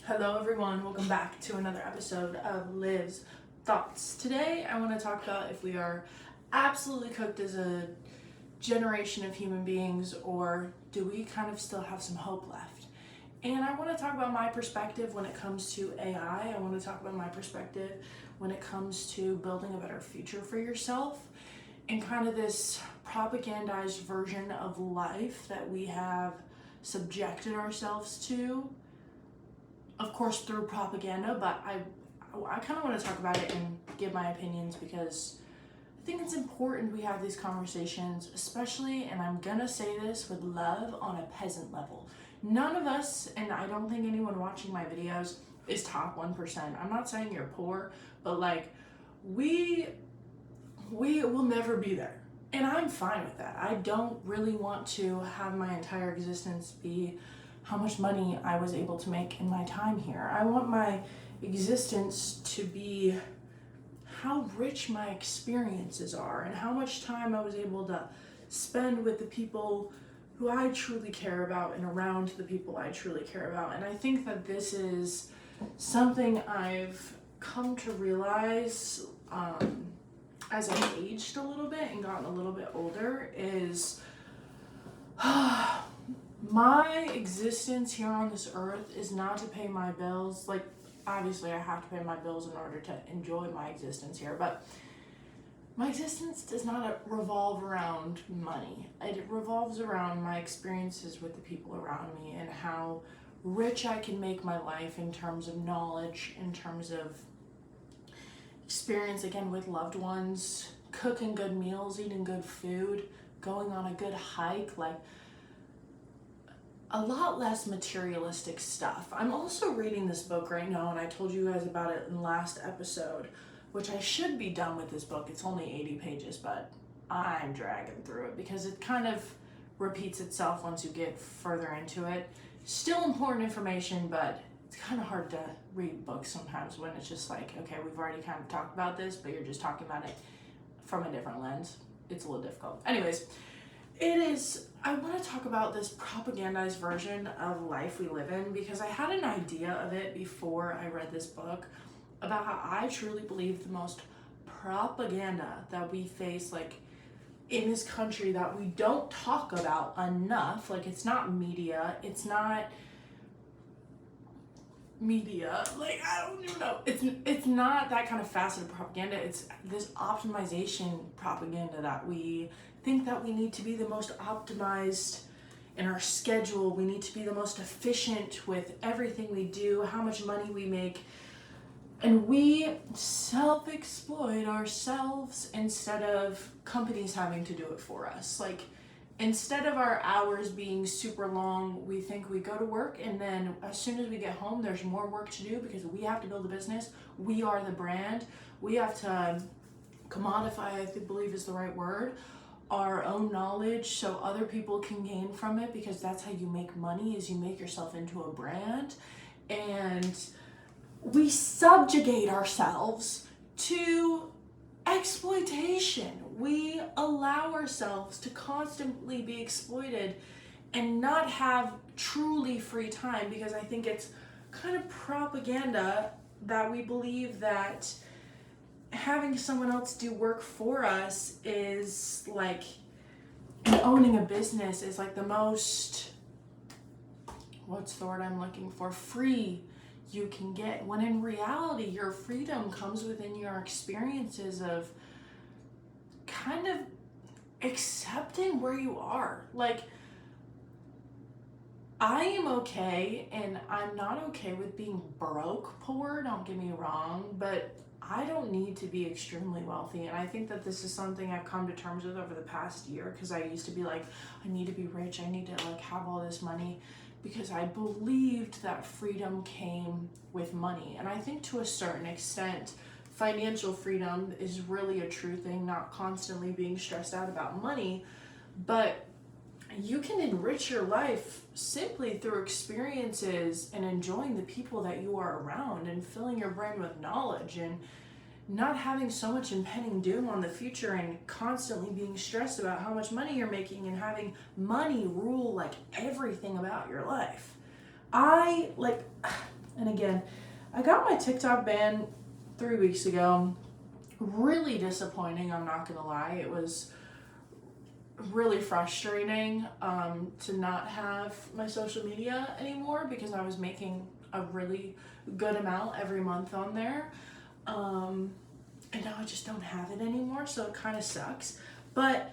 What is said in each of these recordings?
Hello everyone, welcome back to another episode of Liv's Thoughts. Today I want to talk about if we are absolutely cooked as a generation of human beings or do we kind of still have some hope left. And I want to talk about my perspective when it comes to AI. I want to talk about my perspective when it comes to building a better future for yourself and kind of this propagandized version of life that we have subjected ourselves to, of course through propaganda, but I kind of want to talk about it and give my opinions because I think it's important we have these conversations, especially, and I'm gonna say this with love, on a peasant level. None of us, and I don't think anyone watching my videos is top 1%. I'm not saying you're poor, but like we will never be there. And I'm fine with that. I don't really want to have my entire existence be how much money I was able to make in my time here. I want my existence to be how rich my experiences are and how much time I was able to spend with the people who I truly care about and around the people I truly care about. And I think that this is something I've come to realize as I've aged a little bit and gotten a little bit older is my existence here on this earth is not to pay my bills. Like, obviously I have to pay my bills in order to enjoy my existence here, but my existence does not revolve around money. It revolves around my experiences with the people around me and how rich I can make my life in terms of knowledge, in terms of experience, again, with loved ones, cooking good meals, eating good food, going on a good hike, like a lot less materialistic stuff. I'm also reading this book right now, and I told you guys about it in the last episode, which I should be done with this book. It's only 80 pages, but I'm dragging through it because it kind of repeats itself once you get further into it. Still important information, but it's kind of hard to read books sometimes when it's just like, okay, we've already kind of talked about this, but you're just talking about it from a different lens. It's a little difficult. Anyways, I want to talk about this propagandized version of life we live in because I had an idea of it before I read this book about how I truly believe the most propaganda that we face, like, in this country that we don't talk about enough. Like, it's not media, like, I don't even know, it's not that kind of facet of propaganda. It's this optimization propaganda that we think that we need to be the most optimized in our schedule, we need to be the most efficient with everything we do, how much money we make, and we self-exploit ourselves instead of companies having to do it for us. Like, instead of our hours being super long, we think we go to work and then as soon as we get home, there's more work to do because we have to build a business. We are the brand. We have to commodify, I believe is the right word, our own knowledge so other people can gain from it, because that's how you make money, is you make yourself into a brand. And we subjugate ourselves to exploitation. We allow ourselves to constantly be exploited and not have truly free time, because I think it's kind of propaganda that we believe that having someone else do work for us is like, and owning a business is like the most, what's the word I'm looking for, free you can get, when in reality your freedom comes within your experiences of kind of accepting where you are. Like, I am okay, and I'm not okay with being broke poor, don't get me wrong, but I don't need to be extremely wealthy. And I think that this is something I've come to terms with over the past year, because I used to be like, I need to be rich, I need to like have all this money, because I believed that freedom came with money. And I think to a certain extent, financial freedom is really a true thing, not constantly being stressed out about money, but you can enrich your life simply through experiences and enjoying the people that you are around and filling your brain with knowledge and not having so much impending doom on the future and constantly being stressed about how much money you're making and having money rule like everything about your life. And again, I got my TikTok ban 3 weeks ago. Really disappointing, I'm not gonna lie. It was really frustrating to not have my social media anymore because I was making a really good amount every month on there. And now I just don't have it anymore, so it kind of sucks. But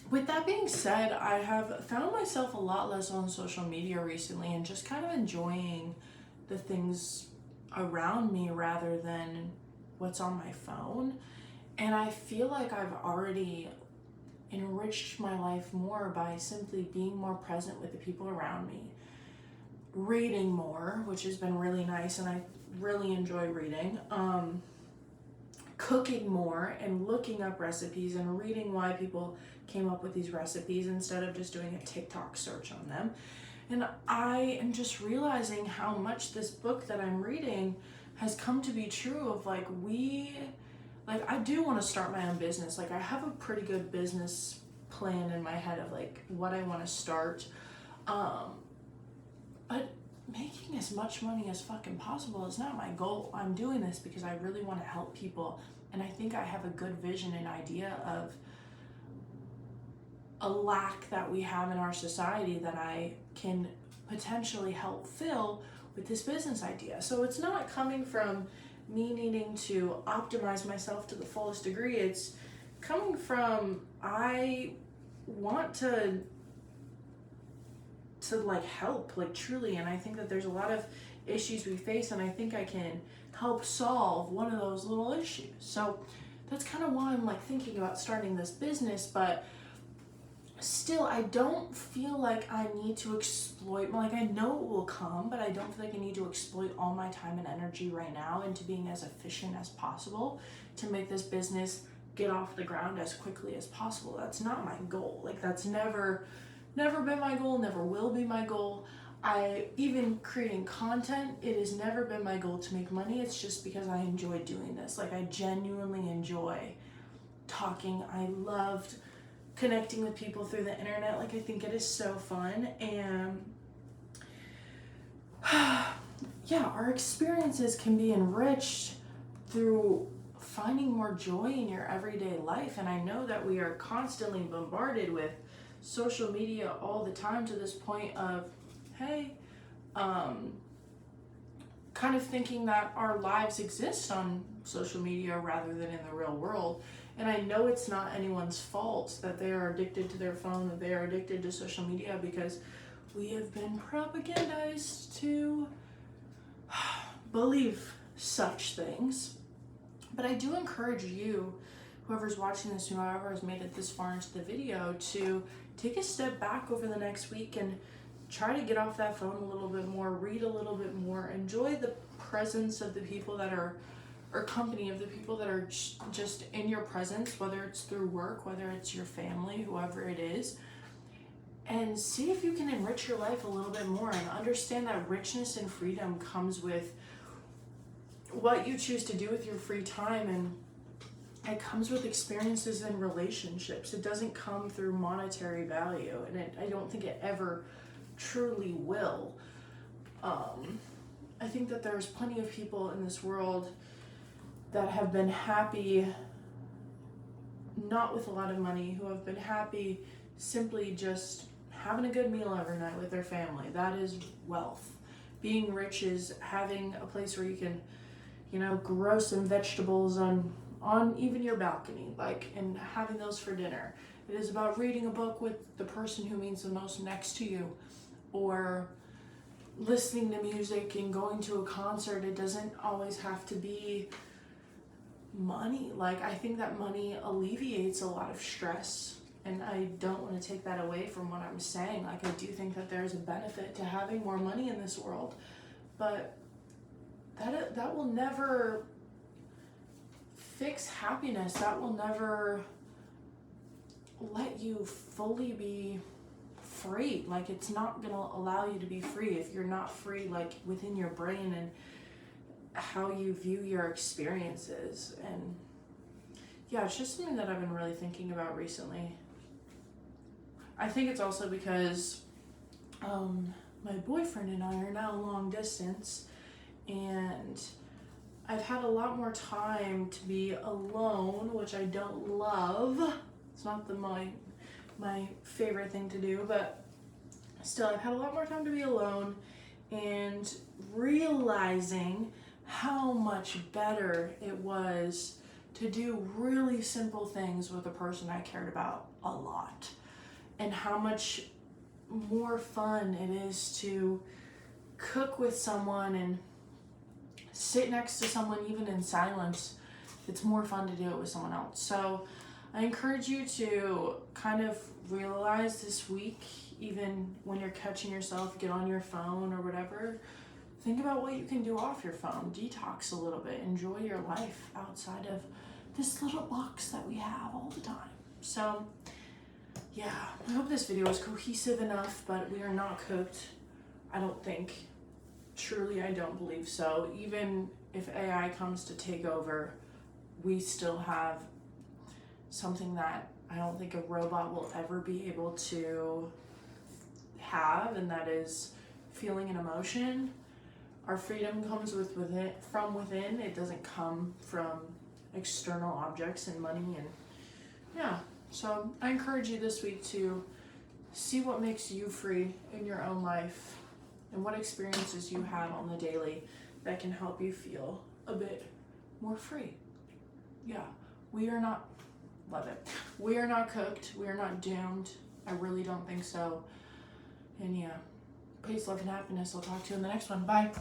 with that being said, I have found myself a lot less on social media recently and just kind of enjoying the things around me rather than what's on my phone. And I feel like I've already enriched my life more by simply being more present with the people around me, reading more, which has been really nice, and I really enjoy reading, cooking more and looking up recipes and reading why people came up with these recipes instead of just doing a TikTok search on them. And I am just realizing how much this book that I'm reading has come to be true of like I do want to start my own business. Like I have a pretty good business plan in my head of like what I want to start. But making as much money as fucking possible is not my goal. I'm doing this because I really want to help people. And I think I have a good vision and idea of a lack that we have in our society that I can potentially help fill with this business idea. So it's not coming from me needing to optimize myself to the fullest degree. It's coming from I want to like help, like truly. And I think that there's a lot of issues we face, and I think I can help solve one of those little issues. So that's kind of why I'm like thinking about starting this business. But still, I don't feel like I need to exploit, like I know it will come, but I don't feel like I need to exploit all my time and energy right now into being as efficient as possible to make this business get off the ground as quickly as possible. That's not my goal. Like that's never been my goal, never will be my goal. Even creating content, it has never been my goal to make money. It's just because I enjoy doing this. Like I genuinely enjoy talking. I loved connecting with people through the internet. Like I think it is so fun. And yeah, our experiences can be enriched through finding more joy in your everyday life. And I know that we are constantly bombarded with social media all the time to this point of, hey, kind of thinking that our lives exist on social media rather than in the real world. And I know it's not anyone's fault that they are addicted to their phone, that they are addicted to social media, because we have been propagandized to believe such things. But I do encourage you, whoever's watching this, whoever has made it this far into the video, to take a step back over the next week and try to get off that phone a little bit more, read a little bit more, enjoy the presence of the people that are, or company of the people that are just in your presence, whether it's through work, whether it's your family, whoever it is, and see if you can enrich your life a little bit more and understand that richness and freedom comes with what you choose to do with your free time, and it comes with experiences and relationships. It doesn't come through monetary value, and I don't think it ever truly will. I think that there's plenty of people in this world that have been happy not with a lot of money, who have been happy simply just having a good meal every night with their family. That is wealth. Being rich is having a place where you can, grow some vegetables on even your balcony, and having those for dinner. It is about reading a book with the person who means the most next to you, or listening to music and going to a concert. It doesn't always have to be money. I think that money alleviates a lot of stress, and I don't want to take that away from what I'm saying. I do think that there's a benefit to having more money in this world, but that will never fix happiness. That will never let you fully be free. It's not gonna allow you to be free if you're not free within your brain and how you view your experiences. And yeah, it's just something that I've been really thinking about recently. I think it's also because my boyfriend and I are now long distance, and I've had a lot more time to be alone, which I don't love. It's not my favorite thing to do, but still, I've had a lot more time to be alone, and realizing how much better it was to do really simple things with a person I cared about a lot, and how much more fun it is to cook with someone and sit next to someone even in silence. It's more fun to do it with someone else. So I encourage you to kind of realize this week, even when you're catching yourself, get on your phone or whatever, think about what you can do off your phone. Detox a little bit. Enjoy your life outside of this little box that we have all the time. So yeah, I hope this video is cohesive enough, but we are not cooked. I don't think. Truly, I don't believe so. Even if AI comes to take over, we still have something that I don't think a robot will ever be able to have, and that is feeling an emotion. Our freedom comes from within. It doesn't come from external objects and money. And yeah, so I encourage you this week to see what makes you free in your own life and what experiences you have on the daily that can help you feel a bit more free. Yeah, we are not, love it. We are not cooked. We are not doomed. I really don't think so. And yeah, peace, love, and happiness. I'll talk to you in the next one. Bye.